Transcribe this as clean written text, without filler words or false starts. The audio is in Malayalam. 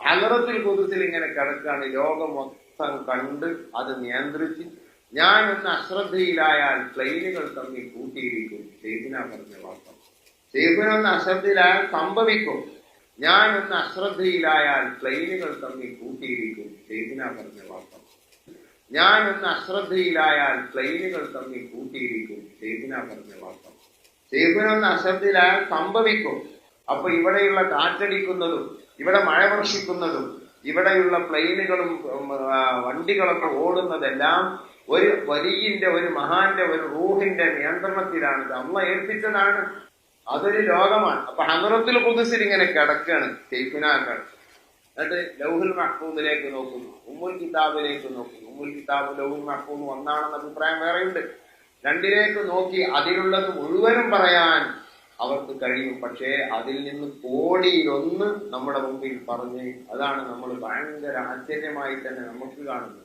ഹലറത്തുൽ ഖുദ്സിൽ ഇങ്ങനെ കിടക്കാണ്, ലോകം മൊത്തം കണ്ട് അത് നിയന്ത്രിച്ച് ഞാനൊന്ന് അശ്രദ്ധയിലായാൽ പ്ലെയിനുകൾ തമ്മിൽ കൂട്ടിയിരിക്കും. ഷെയ്ഖിന പറഞ്ഞ വാർത്ത, ഷെയ്ഖിനൊന്ന് അശ്രദ്ധയിലായാൽ സംഭവിക്കും. ഞാനൊന്ന് അശ്രദ്ധയിലായാൽ പ്ലെയിനുകൾ തമ്മിൽ കൂട്ടിയിരിക്കും. ഷെയ്ഖിന പറഞ്ഞ വാർത്ത, ഞാനൊന്ന് അശ്രദ്ധയിലായാൽ പ്ലെയിനുകൾ തമ്മിൽ കൂട്ടിയിരിക്കും. ഷെയ്ഖിന പറഞ്ഞ വാർത്ത, ഷെയ്ഖിനൊന്ന് അശ്രദ്ധയിലായാൽ സംഭവിക്കും. അപ്പൊ ഇവിടെയുള്ള കാറ്റടിക്കുന്നതും ഇവിടെ മഴ വർഷിക്കുന്നതും ഇവിടെയുള്ള പ്ലെയിനുകളും വണ്ടികളൊക്കെ ഓടുന്നതെല്ലാം ഒരു വലിയന്റെ, ഒരു മഹാന്റെ, ഒരു റൂഹിന്റെ നിയന്ത്രണത്തിലാണ്. അള്ളാഹ് ഏൽപ്പിച്ചതാണ്. അതൊരു ലോകമാണ്. അപ്പൊ ഹദ്റത്തുൽ ഖുദ്സിൽ ഇങ്ങനെ കിടക്കാണ് ഷെയ്ഖുനാക്കൾ. എന്നിട്ട് ലൗഹുൽ മഹ്ഫൂദിലേക്ക് നോക്കുന്നു, ഉമ്മുൽ കിതാബിലേക്ക് നോക്കുന്നു. ഉമ്മുൽ കിതാബ് ലൗഹുൽ മഹ്ഫൂദ് ഒന്നാണെന്ന അഭിപ്രായം വേറെയുണ്ട്. രണ്ടിലേക്ക് നോക്കി അതിലുള്ളത് മുഴുവനും പറയാൻ അവർക്ക് കഴിയും. പക്ഷേ അതിൽ നിന്ന് കോടിയിലൊന്ന് നമ്മുടെ മുമ്പിൽ പറഞ്ഞ്, അതാണ് നമ്മൾ ഭയങ്കര ആശ്ചര്യമായി തന്നെ നമുക്ക് കാണുന്നത്.